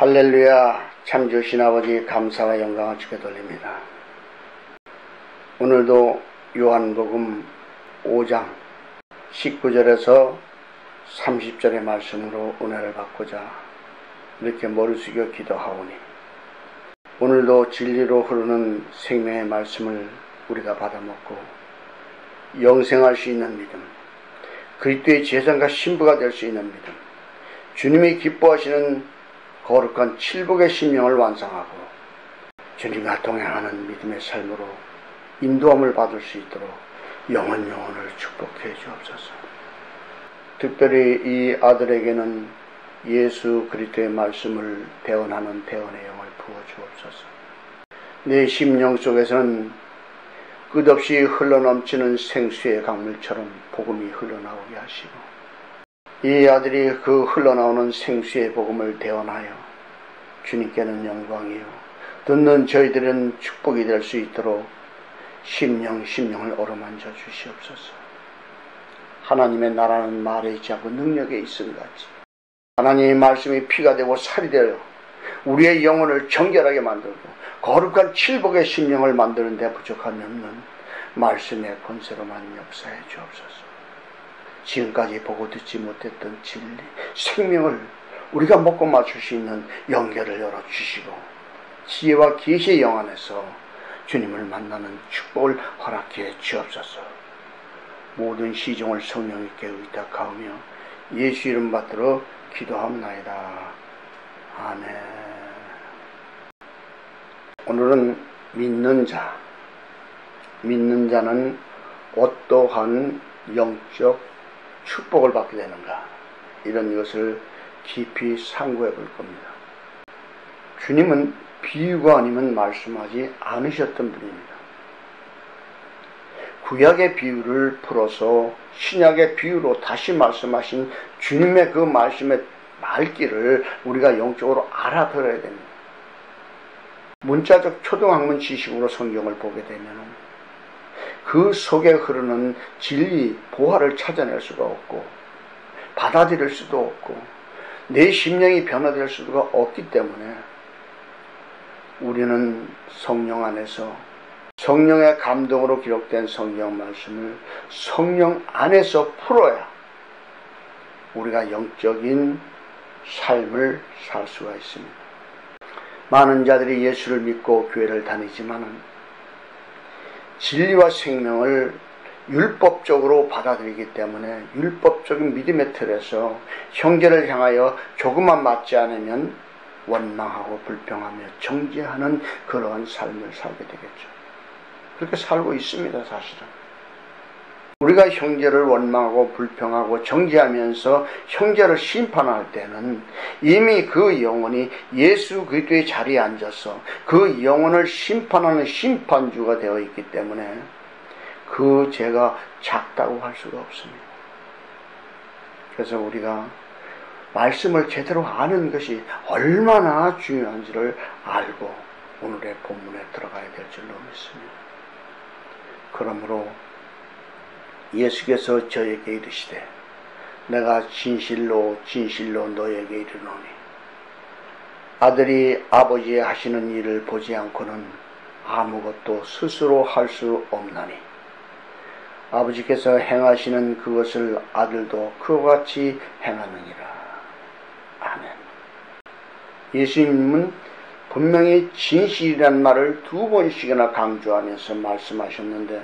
할렐루야. 참 주신 아버지 감사와 영광을 주께 돌립니다. 오늘도 요한복음 5장 19절에서 30절의 말씀으로 은혜를 받고자 이렇게 머리 숙여 기도하오니, 오늘도 진리로 흐르는 생명의 말씀을 우리가 받아먹고 영생할 수 있는 믿음, 그리스도의 제사장과 신부가 될 수 있는 믿음, 주님이 기뻐하시는 거룩한 칠복의 심령을 완성하고 주님과 동행하는 믿음의 삶으로 인도함을 받을 수 있도록 영원을 축복해 주옵소서. 특별히 이 아들에게는 예수 그리스도의 말씀을 대언하는 대언의 영을 부어 주옵소서. 내 심령 속에서는 끝없이 흘러넘치는 생수의 강물처럼 복음이 흘러나오게 하시고, 이 아들이 그 흘러나오는 생수의 복음을 대언하여 주님께는 영광이요 듣는 저희들은 축복이 될 수 있도록 심령을 어루만져 주시옵소서. 하나님의 나라는 말에 있지 않고 능력에 있음 같이 하나님의 말씀이 피가 되고 살이 되어 우리의 영혼을 정결하게 만들고 거룩한 칠복의 심령을 만드는 데 부족함이 없는 말씀의 권세로만 역사해 주옵소서. 지금까지 보고 듣지 못했던 진리, 생명을 우리가 먹고 마실 수 있는 연결을 열어주시고 지혜와 계시의 영 안에서 주님을 만나는 축복을 허락해 주옵소서. 모든 시종을 성령님께 의탁하오며 예수 이름 받들어 기도합나이다. 아멘. 오늘은 믿는 자는 어떠한 영적 축복을 받게 되는가, 이런 것을 깊이 상고해 볼 겁니다. 주님은 비유가 아니면 말씀하지 않으셨던 분입니다. 구약의 비유를 풀어서 신약의 비유로 다시 말씀하신 주님의 그 말씀의 말귀를 우리가 영적으로 알아들어야 됩니다. 문자적 초등학문 지식으로 성경을 보게 되면 그 속에 흐르는 진리, 보화를 찾아낼 수가 없고 받아들일 수도 없고 내 심령이 변화될 수가 없기 때문에 우리는 성령 안에서 성령의 감동으로 기록된 성경 말씀을 성령 안에서 풀어야 우리가 영적인 삶을 살 수가 있습니다. 많은 자들이 예수를 믿고 교회를 다니지만은 진리와 생명을 율법적으로 받아들이기 때문에 율법적인 믿음의 틀에서 형제를 향하여 조금만 맞지 않으면 원망하고 불평하며 정죄하는 그러한 삶을 살게 되겠죠. 그렇게 살고 있습니다. 사실은 우리가 형제를 원망하고 불평하고 정죄하면서 형제를 심판할 때는 이미 그 영혼이 예수 그리스도의 자리에 앉아서 그 영혼을 심판하는 심판주가 되어 있기 때문에 그 죄가 작다고 할 수가 없습니다. 그래서 우리가 말씀을 제대로 아는 것이 얼마나 중요한지를 알고 오늘의 본문에 들어가야 될 줄로 믿습니다. 그러므로 예수께서 저에게 이르시되 내가 진실로 너에게 이르노니 아들이 아버지의 하시는 일을 보지 않고는 아무것도 스스로 할 수 없나니 아버지께서 행하시는 그것을 아들도 그와 같이 행하느니라. 아멘. 예수님은 분명히 진실이란 말을 2번씩이나 강조하면서 말씀하셨는데,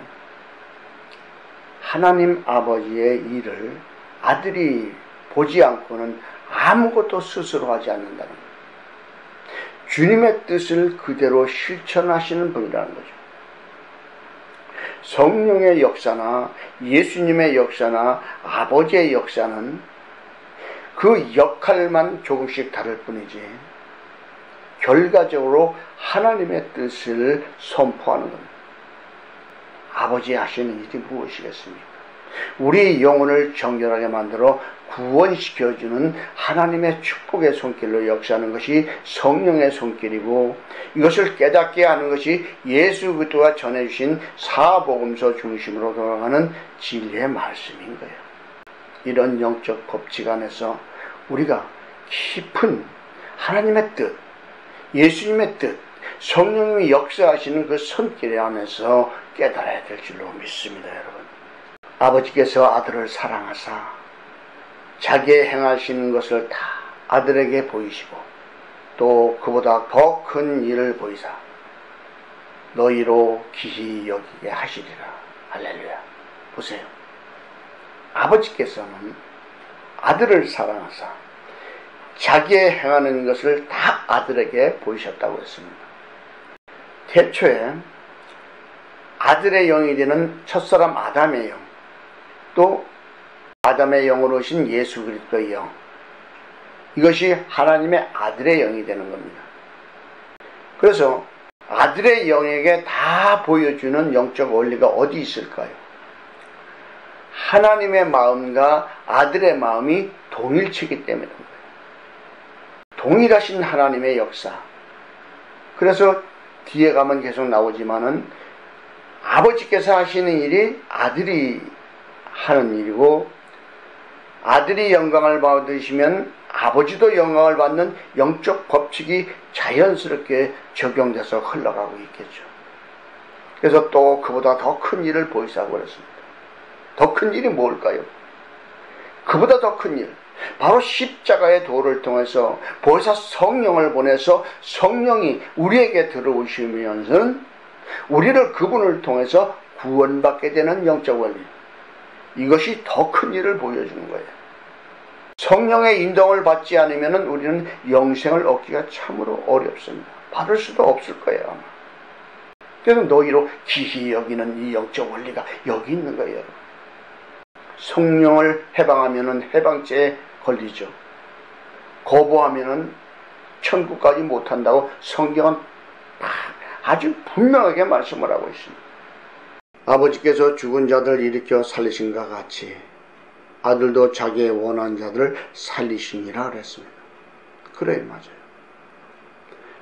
하나님 아버지의 일을 아들이 보지 않고는 아무것도 스스로 하지 않는다는 거예요. 주님의 뜻을 그대로 실천하시는 분이라는 거죠. 성령의 역사나 예수님의 역사나 아버지의 역사는 그 역할만 조금씩 다를 뿐이지 결과적으로 하나님의 뜻을 선포하는 겁니다. 아버지 하시는 일이 무엇이겠습니까? 우리 영혼을 정결하게 만들어 구원시켜주는 하나님의 축복의 손길로 역사하는 것이 성령의 손길이고, 이것을 깨닫게 하는 것이 예수 그리스도가 전해주신 사복음서 중심으로 돌아가는 진리의 말씀인 거예요. 이런 영적 법칙 안에서 우리가 깊은 하나님의 뜻, 예수님의 뜻, 성령님이 역사하시는 그 손길에 안에서 깨달아야 될 줄로 믿습니다, 여러분. 아버지께서 아들을 사랑하사 자기의 행하시는 것을 다 아들에게 보이시고 또 그보다 더 큰 일을 보이사 너희로 기히 여기게 하시리라. 할렐루야. 보세요. 아버지께서는 아들을 사랑하사 자기의 행하는 것을 다 아들에게 보이셨다고 했습니다. 태초에 아들의 영이 되는 첫사람 아담의 영, 또 아담의 영으로 오신 예수 그리스도의 영, 이것이 하나님의 아들의 영이 되는 겁니다. 그래서 아들의 영에게 다 보여주는 영적 원리가 어디 있을까요? 하나님의 마음과 아들의 마음이 동일치기 때문인 거예요. 동일하신 하나님의 역사. 그래서 뒤에 가면 계속 나오지만은 아버지께서 하시는 일이 아들이 하는 일이고, 아들이 영광을 받으시면 아버지도 영광을 받는 영적 법칙이 자연스럽게 적용돼서 흘러가고 있겠죠. 그래서 또 그보다 더 큰 일을 보이사고 그랬습니다. 더 큰 일이 뭘까요? 그보다 더 큰 일, 바로 십자가의 도를 통해서 보혜사 성령을 보내서 성령이 우리에게 들어오시면서 우리를 그분을 통해서 구원받게 되는 영적 원리, 이것이 더 큰 일을 보여주는 거예요. 성령의 인도를 받지 않으면 우리는 영생을 얻기가 참으로 어렵습니다. 받을 수도 없을 거예요, 아마. 그래서 너희로 기히 여기는 이 영적 원리가 여기 있는 거예요. 성령을 해방하면 해방죄에 걸리죠. 거부하면 천국까지 못한다고 성경은 아주 분명하게 말씀을 하고 있습니다. 아버지께서 죽은 자들 일으켜 살리신과 같이 아들도 자기의 원한 자들을 살리시니라 그랬습니다. 그래, 맞아요.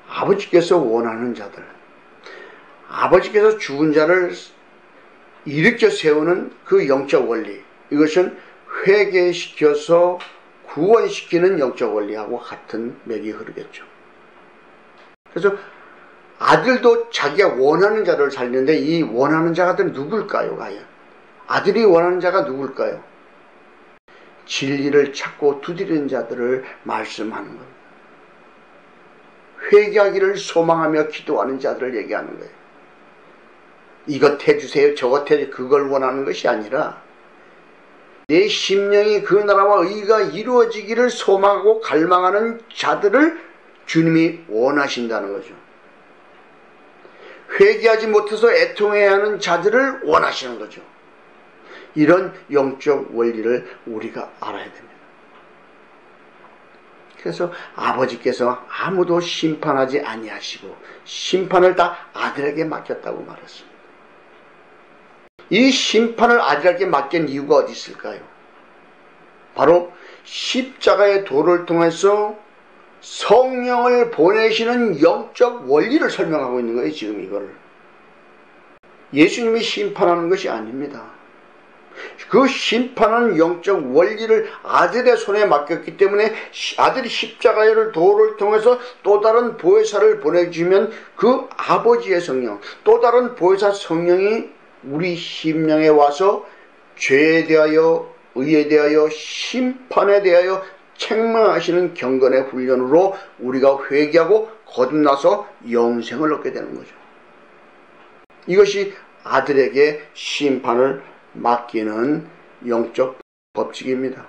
아버지께서 원하는 자들, 아버지께서 죽은 자를 일으켜 세우는 그 영적 원리, 이것은 회개시켜서 구원시키는 영적 원리하고 같은 맥이 흐르겠죠. 그래서 아들도 자기가 원하는 자를 살리는데 이 원하는 자가 누굴까요, 과연? 아들이 원하는 자가 누굴까요? 진리를 찾고 두드리는 자들을 말씀하는 겁니다. 회개하기를 소망하며 기도하는 자들을 얘기하는 거예요. 이것 해주세요, 저것 해주세요, 그걸 원하는 것이 아니라 내 심령이 그 나라와 의가 이루어지기를 소망하고 갈망하는 자들을 주님이 원하신다는 거죠. 회개하지 못해서 애통해야 하는 자들을 원하시는 거죠. 이런 영적 원리를 우리가 알아야 됩니다. 그래서 아버지께서 아무도 심판하지 아니하시고 심판을 다 아들에게 맡겼다고 말했습니다. 이 심판을 아들에게 맡긴 이유가 어디 있을까요? 바로 십자가의 도를 통해서 성령을 보내시는 영적 원리를 설명하고 있는 거예요, 지금 이거를. 예수님이 심판하는 것이 아닙니다. 그 심판은 영적 원리를 아들의 손에 맡겼기 때문에 아들이 십자가의 도를 통해서 또 다른 보혜사를 보내주면 그 아버지의 성령, 또 다른 보혜사 성령이 우리 심령에 와서 죄에 대하여, 의에 대하여, 심판에 대하여 책망하시는 경건의 훈련으로 우리가 회개하고 거듭나서 영생을 얻게 되는 거죠. 이것이 아들에게 심판을 맡기는 영적 법칙입니다.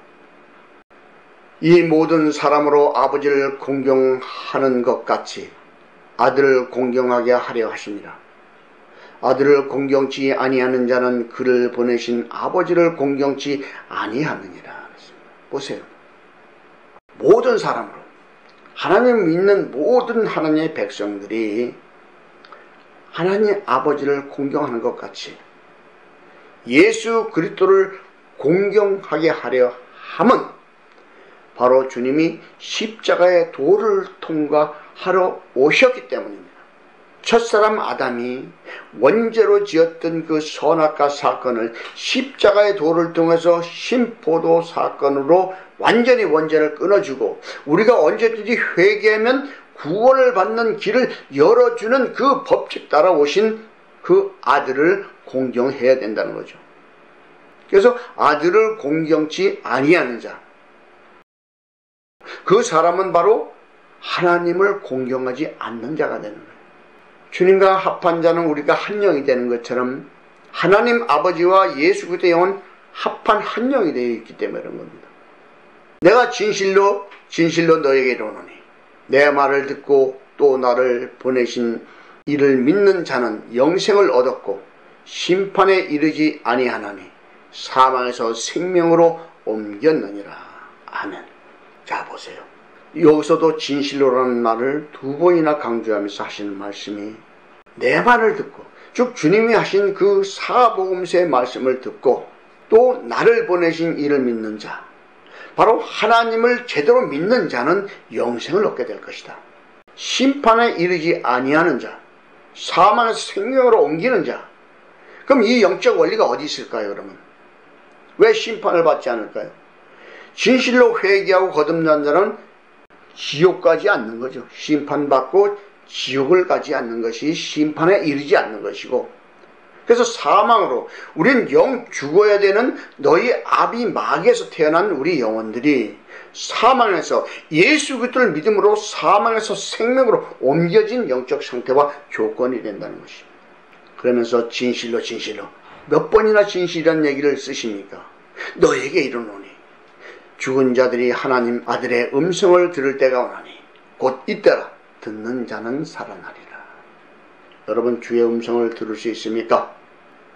이 모든 사람으로 아버지를 공경하는 것 같이 아들을 공경하게 하려 하십니다. 아들을 공경치 아니하는 자는 그를 보내신 아버지를 공경치 아니하느니라. 보세요. 모든 사람으로, 하나님 믿는 모든 하나님의 백성들이 하나님 아버지를 공경하는 것 같이 예수 그리스도를 공경하게 하려 함은 바로 주님이 십자가의 도를 통과하러 오셨기 때문입니다. 첫사람 아담이 원죄로 지었던 그 선악과 사건을 십자가의 도를 통해서 심포도 사건으로 완전히 원전을 끊어주고 우리가 언제든지 회개하면 구원을 받는 길을 열어주는 그 법칙 따라 오신 그 아들을 공경해야 된다는 거죠. 그래서 아들을 공경치 아니하는 자, 그 사람은 바로 하나님을 공경하지 않는 자가 되는 거예요. 주님과 합한 자는 우리가 한 영이 되는 것처럼 하나님 아버지와 예수 그리스도의 영은 합한 한 영이 되어 있기 때문에 그런 겁니다. 내가 진실로 너에게 이르노니 내 말을 듣고 또 나를 보내신 이를 믿는 자는 영생을 얻었고 심판에 이르지 아니하나니 사망에서 생명으로 옮겼느니라. 아멘. 자, 보세요. 여기서도 진실로라는 말을 두 번이나 강조하면서 하시는 말씀이 내 말을 듣고, 즉 주님이 하신 그 사복음서의 말씀을 듣고 또 나를 보내신 이를 믿는 자, 바로 하나님을 제대로 믿는 자는 영생을 얻게 될 것이다. 심판에 이르지 아니하는 자, 사망에서 생명으로 옮기는 자. 그럼 이 영적 원리가 어디 있을까요? 그러면 왜 심판을 받지 않을까요? 진실로 회개하고 거듭난 자는 지옥 가지 않는 거죠. 심판받고 지옥을 가지 않는 것이 심판에 이르지 않는 것이고, 그래서 사망으로, 우린 영 죽어야 되는 너희 아비 마귀에서 태어난 우리 영혼들이 사망에서 예수 그리스도를 믿음으로 사망에서 생명으로 옮겨진 영적 상태와 조건이 된다는 것입니다. 그러면서 진실로 몇 번이나 진실이라는 얘기를 쓰십니까? 너에게 이르노니 죽은 자들이 하나님 아들의 음성을 들을 때가 오나니 곧 이때라. 듣는 자는 살아나리라. 여러분, 주의 음성을 들을 수 있습니까?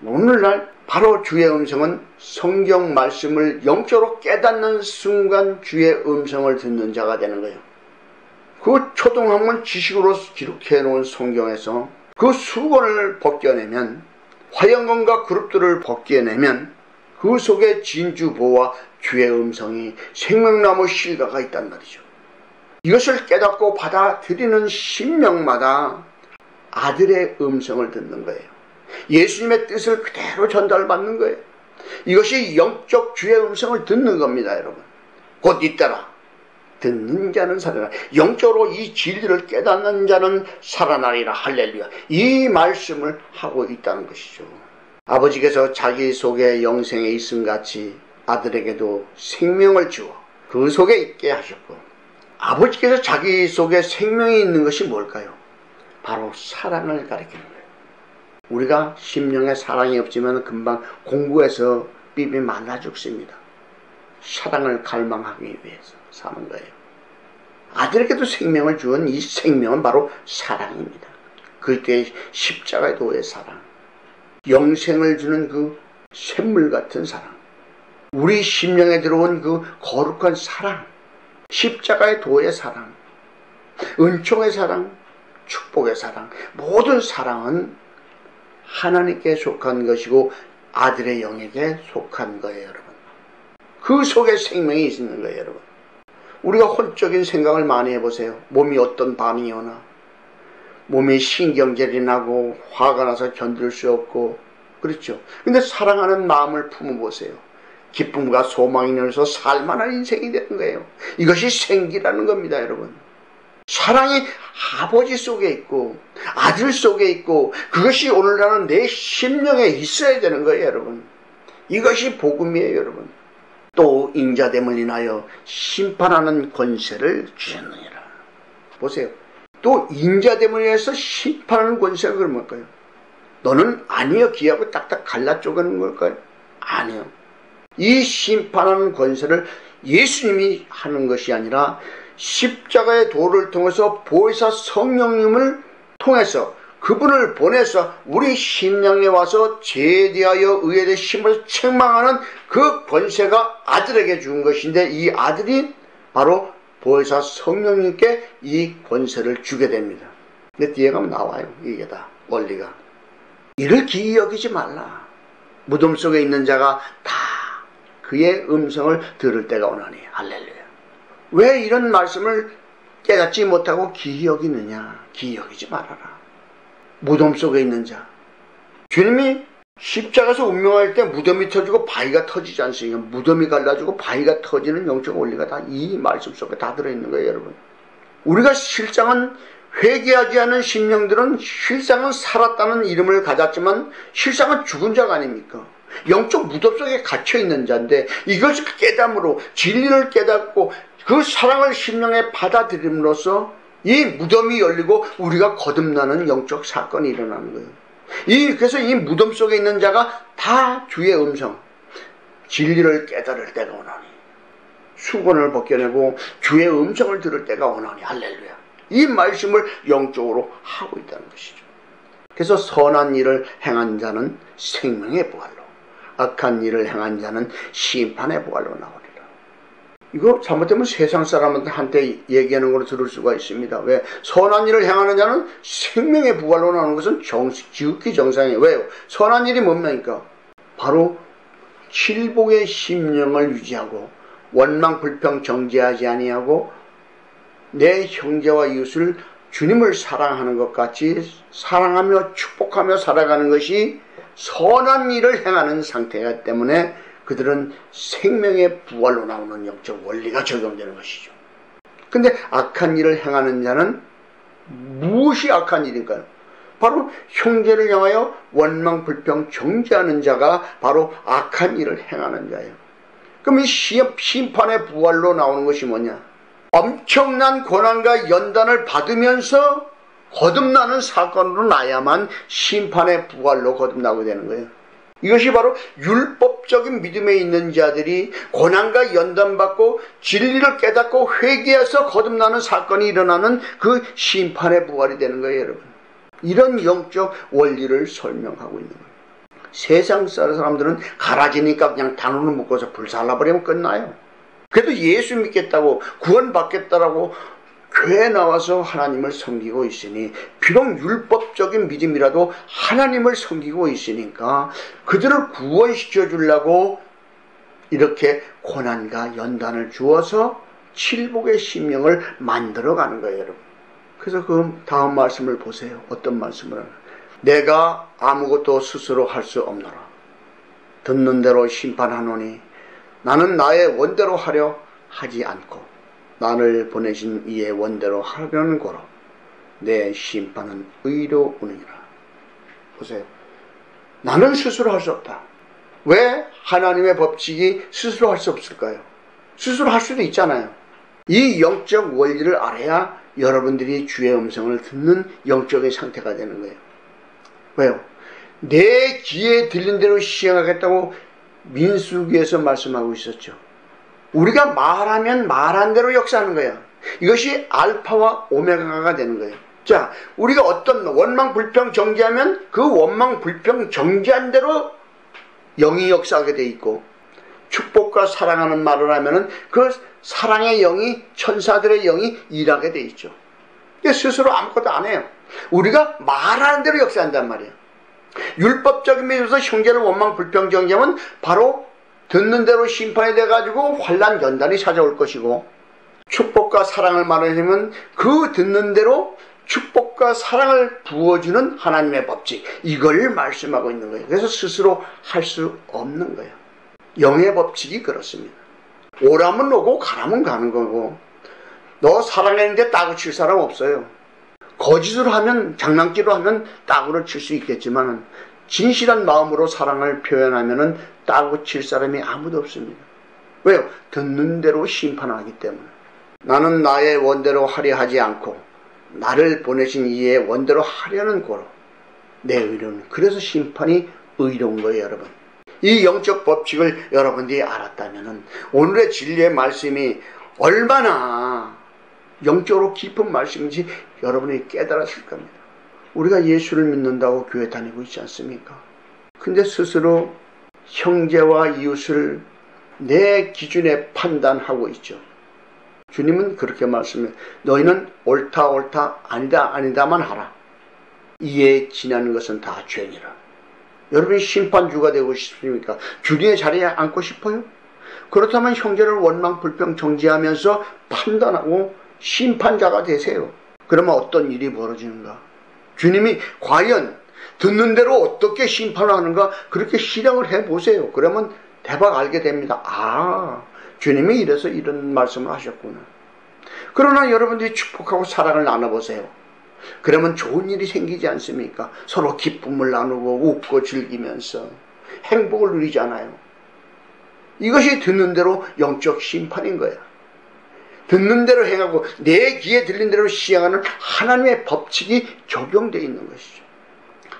오늘날 바로 주의 음성은 성경 말씀을 영적으로 깨닫는 순간 주의 음성을 듣는 자가 되는 거예요. 그 초등학문 지식으로 기록해 놓은 성경에서 그 수건을 벗겨내면, 화영건과 그룹들을 벗겨내면 그 속에 진주보와 주의 음성이 생명나무 실과가 있단 말이죠. 이것을 깨닫고 받아들이는 심령마다 아들의 음성을 듣는 거예요. 예수님의 뜻을 그대로 전달받는 거예요. 이것이 영적 주의 음성을 듣는 겁니다, 여러분. 곧 이때라. 듣는 자는 살아나리라. 영적으로 이 진리를 깨닫는 자는 살아나리라. 할렐루야. 이 말씀을 하고 있다는 것이죠. 아버지께서 자기 속에 영생에 있음같이 아들에게도 생명을 주어 그 속에 있게 하셨고, 아버지께서 자기 속에 생명이 있는 것이 뭘까요? 바로 사랑을 가리키는 거예요. 우리가 심령에 사랑이 없지만 금방 공부해서 삐삐 말라 죽습니다. 사랑을 갈망하기 위해서 사는 거예요. 아들에게도 생명을 주은 이 생명은 바로 사랑입니다. 그때의 십자가의 도의 사랑, 영생을 주는 그 샘물 같은 사랑, 우리 심령에 들어온 그 거룩한 사랑, 십자가의 도의 사랑, 은총의 사랑, 축복의 사랑, 모든 사랑은 하나님께 속한 것이고 아들의 영에게 속한 거예요, 여러분. 그 속에 생명이 있는 거예요, 여러분. 우리가 혼적인 생각을 많이 해보세요. 몸이 어떤 반응이 오나, 몸이 신경질이 나고 화가 나서 견딜 수 없고, 그렇죠. 근데 사랑하는 마음을 품어보세요. 기쁨과 소망이 늘어서 살만한 인생이 되는 거예요. 이것이 생기라는 겁니다, 여러분. 사랑이 아버지 속에 있고 아들 속에 있고 그것이 오늘날은 내 심령에 있어야 되는 거예요, 여러분. 이것이 복음이에요, 여러분. 또 인자됨을 인하여 심판하는 권세를 주셨느니라. 보세요. 또 인자됨을 위해서 심판하는 권세가 그런 뭘까요? 너는 아니여 기하고 딱딱 갈라 쪼개는 걸까요? 아니요. 이 심판하는 권세를 예수님이 하는 것이 아니라 십자가의 도를 통해서 보혜사 성령님을 통해서 그분을 보내서 우리 심령에 와서 죄에 대하여 의에 대해 심을 책망하는 그 권세가 아들에게 준 것인데, 이 아들이 바로 보혜사 성령님께 이 권세를 주게 됩니다. 근데 뒤에 가면 나와요. 이게 다 원리가. 이를 기이 여기지 말라. 무덤 속에 있는 자가 다 그의 음성을 들을 때가 오나니. 할렐루야. 왜 이런 말씀을 깨닫지 못하고 기이 여기느냐? 기이 여기지 말아라. 무덤 속에 있는 자. 주님이 십자가에서 운명할 때 무덤이 터지고 바위가 터지지 않습니까? 무덤이 갈라지고 바위가 터지는 영적 원리가 다 이 말씀 속에 다 들어있는 거예요, 여러분. 우리가 실상은 회개하지 않은 심령들은 실상은 살았다는 이름을 가졌지만 실상은 죽은 자가 아닙니까? 영적 무덤 속에 갇혀있는 자인데 이것을 깨닫음으로 진리를 깨닫고 그 사랑을 심령에 받아들임으로써 이 무덤이 열리고 우리가 거듭나는 영적 사건이 일어나는 거예요. 그래서 이 무덤 속에 있는 자가 다 주의 음성, 진리를 깨달을 때가 오나니, 수건을 벗겨내고 주의 음성을 들을 때가 오나니, 할렐루야. 이 말씀을 영적으로 하고 있다는 것이죠. 그래서 선한 일을 행한 자는 생명의 부활로, 악한 일을 행한 자는 심판의 부활로 나오리라. 이거 잘못되면 세상 사람한테 얘기하는 걸로 들을 수가 있습니다. 왜? 선한 일을 행하는 자는 생명의 부활로 나오는 것은 지극히 정상이에요. 왜요? 선한 일이 뭡니까? 바로 칠복의 심령을 유지하고 원망 불평 정죄하지 아니하고 내 형제와 이웃을 주님을 사랑하는 것 같이 사랑하며 축복하며 살아가는 것이 선한 일을 행하는 상태이기 때문에 그들은 생명의 부활로 나오는 영적 원리가 적용되는 것이죠. 근데 악한 일을 행하는 자는 무엇이 악한 일인가요? 바로 형제를 향하여 원망 불평 정죄하는 자가 바로 악한 일을 행하는 자예요. 그럼 이 심판의 부활로 나오는 것이 뭐냐? 엄청난 고난과 연단을 받으면서 거듭나는 사건으로 나야만 심판의 부활로 거듭나게 되는 거예요. 이것이 바로 율법적인 믿음에 있는 자들이 고난과 연단받고 진리를 깨닫고 회개해서 거듭나는 사건이 일어나는 그 심판의 부활이 되는 거예요, 여러분. 이런 영적 원리를 설명하고 있는 거예요. 세상 사람들은 갈아지니까 그냥 단으로 묶어서 불살라버리면 끝나요. 그래도 예수 믿겠다고 구원받겠다라고 교회에 나와서 하나님을 섬기고 있으니, 비록 율법적인 믿음이라도 하나님을 섬기고 있으니까 그들을 구원시켜 주려고 이렇게 고난과 연단을 주어서 칠복의 심령을 만들어가는 거예요, 여러분. 그래서 그 다음 말씀을 보세요. 어떤 말씀을 하나? 내가 아무것도 스스로 할 수 없노라. 듣는 대로 심판하노니 나는 나의 원대로 하려 하지 않고 나를 보내신 이의 원대로 하려는 거로 내 심판은 의로우니라. 보세요. 나는 스스로 할 수 없다. 왜 하나님의 법칙이 스스로 할 수 없을까요? 스스로 할 수도 있잖아요. 이 영적 원리를 알아야 여러분들이 주의 음성을 듣는 영적인 상태가 되는 거예요. 왜요? 내 귀에 들린 대로 시행하겠다고 민수기에서 말씀하고 있었죠. 우리가 말하면 말한 대로 역사하는 거야. 이것이 알파와 오메가가 되는 거예요. 자, 우리가 어떤 원망 불평 정죄하면 그 원망 불평 정죄한 대로 영이 역사하게 돼 있고, 축복과 사랑하는 말을 하면은 그 사랑의 영이, 천사들의 영이 일하게 돼 있죠. 스스로 아무것도 안 해요. 우리가 말하는 대로 역사한단 말이에요. 율법적인 면에서 형제를 원망 불평 정죄하면 바로 듣는 대로 심판이 돼가지고 환난 연단이 찾아올 것이고, 축복과 사랑을 말하면 그 듣는 대로 축복과 사랑을 부어주는 하나님의 법칙, 이걸 말씀하고 있는 거예요. 그래서 스스로 할 수 없는 거예요. 영의 법칙이 그렇습니다. 오라면 오고 가라면 가는 거고, 너 사랑했는데 따구 칠 사람 없어요. 거짓으로 하면, 장난기로 하면 따구를 칠 수 있겠지만 진실한 마음으로 사랑을 표현하면 따구 칠 사람이 아무도 없습니다. 왜요? 듣는 대로 심판하기 때문에. 나는 나의 원대로 하려 하지 않고 나를 보내신 이의 원대로 하려는 고로 내 의로는. 그래서 심판이 의로운 거예요, 여러분. 이 영적 법칙을 여러분들이 알았다면 오늘의 진리의 말씀이 얼마나 영적으로 깊은 말씀인지 여러분이 깨달았을 겁니다. 우리가 예수를 믿는다고 교회 다니고 있지 않습니까? 근데 스스로 형제와 이웃을 내 기준에 판단하고 있죠. 주님은 그렇게 말씀해요. 너희는 옳다 옳다 아니다 아니다만 하라. 이에 지나는 것은 다 죄니라. 여러분이 심판주가 되고 싶습니까? 주님의 자리에 앉고 싶어요? 그렇다면 형제를 원망 불평 정죄하면서 판단하고 심판자가 되세요. 그러면 어떤 일이 벌어지는가? 주님이 과연 듣는 대로 어떻게 심판을 하는가 그렇게 실행을 해보세요. 그러면 대박 알게 됩니다. 아, 주님이 이래서 이런 말씀을 하셨구나. 그러나 여러분들이 축복하고 사랑을 나눠보세요. 그러면 좋은 일이 생기지 않습니까? 서로 기쁨을 나누고 웃고 즐기면서 행복을 누리잖아요. 이것이 듣는 대로 영적 심판인 거야. 듣는 대로 행하고 내 귀에 들린 대로 시행하는 하나님의 법칙이 적용되어 있는 것이죠.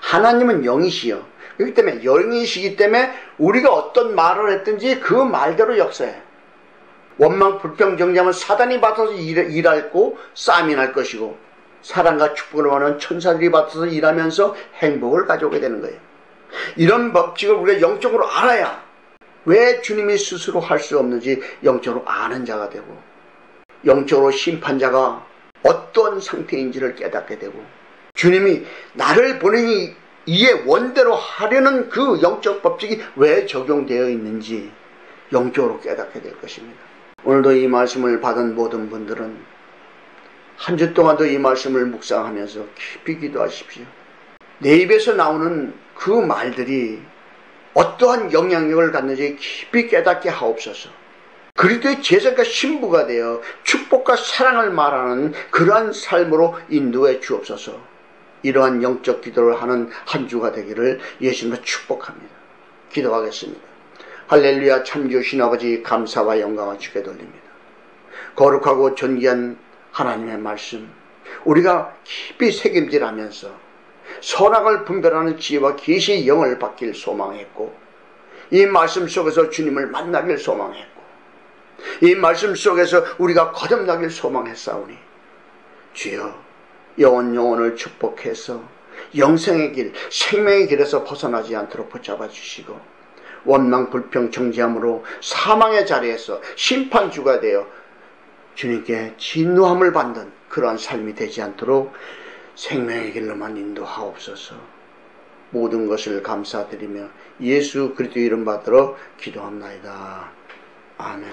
하나님은 영이시여. 그렇기 때문에 영이시기 때문에 우리가 어떤 말을 했든지 그 말대로 역사해. 원망 불평 정죄하면 사단이 받아서 일하고 싸움이 날 것이고, 사랑과 축복을 원하는 천사들이 받아서 일하면서 행복을 가져오게 되는 거예요. 이런 법칙을 우리가 영적으로 알아야 왜 주님이 스스로 할 수 없는지 영적으로 아는 자가 되고, 영적으로 심판자가 어떤 상태인지를 깨닫게 되고, 주님이 나를 보내니 이의 원대로 하려는 그 영적 법칙이 왜 적용되어 있는지 영적으로 깨닫게 될 것입니다. 오늘도 이 말씀을 받은 모든 분들은 한 주 동안도 이 말씀을 묵상하면서 깊이 기도하십시오. 내 입에서 나오는 그 말들이 어떠한 영향력을 갖는지 깊이 깨닫게 하옵소서. 그리스도의 제사가 신부가 되어 축복과 사랑을 말하는 그러한 삶으로 인도해 주옵소서. 이러한 영적 기도를 하는 한 주가 되기를 예수님으로 축복합니다. 기도하겠습니다. 할렐루야. 참주신 아버지, 감사와 영광을 주께 돌립니다. 거룩하고 존귀한 하나님의 말씀, 우리가 깊이 새김질하면서 선악을 분별하는 지혜와 계시의 영을 받길 소망했고, 이 말씀 속에서 주님을 만나길 소망했고, 이 말씀 속에서 우리가 거듭나길 소망했사오니, 주여 영혼을 축복해서 영생의 길, 생명의 길에서 벗어나지 않도록 붙잡아 주시고, 원망 불평 정죄함으로 사망의 자리에서 심판주가 되어 주님께 진노함을 받는 그러한 삶이 되지 않도록 생명의 길로만 인도하옵소서. 모든 것을 감사드리며 예수 그리스도 이름 받들어 기도합나이다. 아멘.